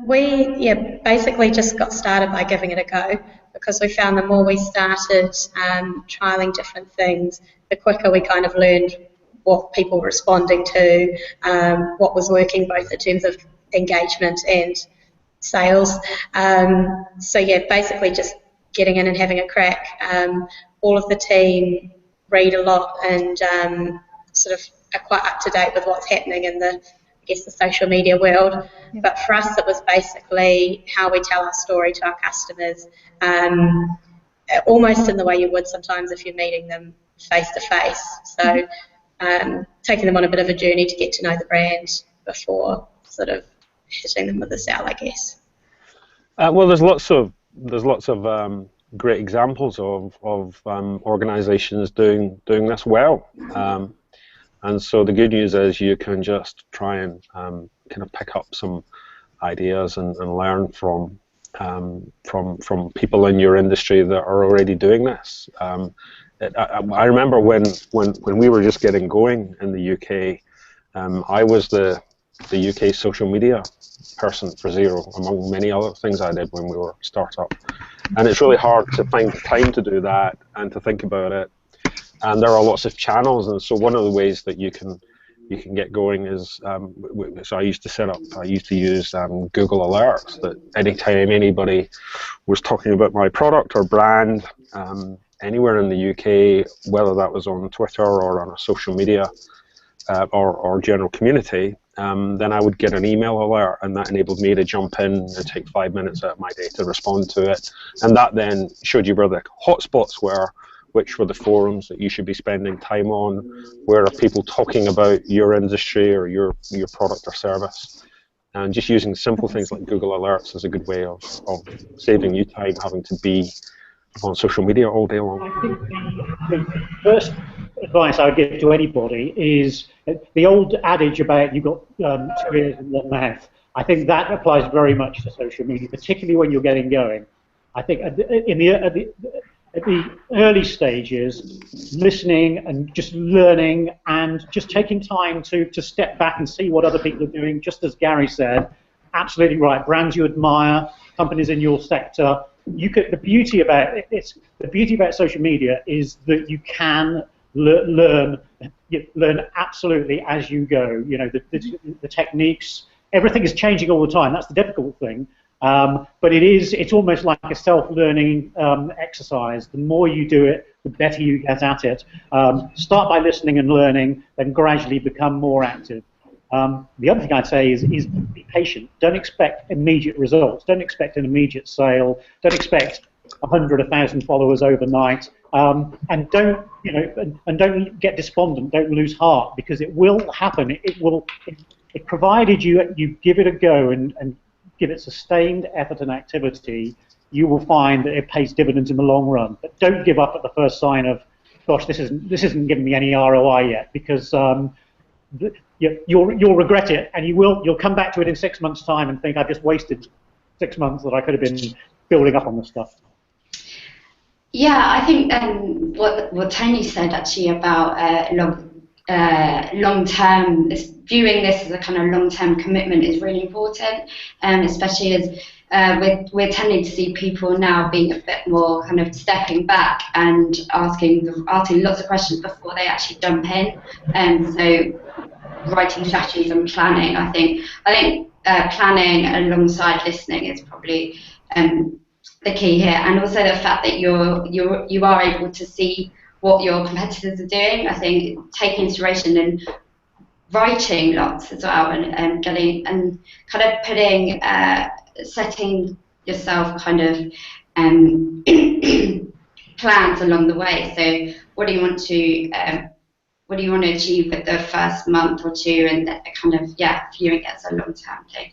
We basically just got started by giving it a go, because we found the more we started trialling different things, the quicker we kind of learned what people were responding to, what was working both in terms of engagement and sales. So basically just getting in and having a crack. All of the team read a lot and sort of are quite up to date with what's happening in the social media world. But for us, it was basically how we tell our story to our customers, almost in the way you would sometimes if you're meeting them face to face. So taking them on a bit of a journey to get to know the brand before sort of hitting them with a sale, I guess. Well, there's lots of great examples of organisations doing this well. And so the good news is you can just try and kind of pick up some ideas and learn from people in your industry that are already doing this. I remember when we were just getting going in the UK, I was the UK social media person for Xero, among many other things I did when we were a startup. And it's really hard to find the time to do that and to think about it. And there are lots of channels, and so one of the ways that you can get going is, so I used to use Google Alerts, that anytime anybody was talking about my product or brand anywhere in the UK, whether that was on Twitter or on a social media or general community, then I would get an email alert, and that enabled me to jump in and take 5 minutes out of my day to respond to it. And that then showed you where the hotspots were, which were the forums that you should be spending time on, where are people talking about your industry or your product or service. And just using simple things like Google Alerts is a good way of saving you time having to be on social media all day long. I think the first advice I would give to anybody is the old adage about you've got 2 ears and 1 mouth. I think that applies very much to social media, particularly when you're getting going. I think at the early stages, listening and just learning and just taking time to step back and see what other people are doing, just as Gary said, absolutely right. Brands you admire, companies in your sector. The beauty about social media is that you can learn absolutely as you go. You know, the techniques, everything is changing all the time. That's the difficult thing. But it's almost like a self-learning exercise. The more you do it, the better you get at it. Start by listening and learning, then gradually become more active. The other thing I'd say is be patient. Don't expect immediate results. Don't expect an immediate sale. Don't expect 100, 1,000 followers overnight. And don't get despondent. Don't lose heart, because it will happen. It provided you give it a go and give it sustained effort and activity, you will find that it pays dividends in the long run. But don't give up at the first sign of, gosh, this isn't giving me any ROI yet, because you'll regret it, and you'll come back to it in 6 months' time and think, I've just wasted 6 months that I could have been building up on this stuff. Yeah, I think what Tony said actually about long-term, viewing this as a kind of long-term commitment is really important, especially as we're tending to see people now being a bit more kind of stepping back and asking lots of questions before they actually jump in. So writing strategies and planning, I think planning alongside listening is probably the key here, and also the fact that you are able to see what your competitors are doing. I think taking inspiration and writing lots as well, and getting and kind of putting setting yourself kind of plans along the way. So what do you want to achieve with the first month or two, and kind of viewing it as a long-term thing.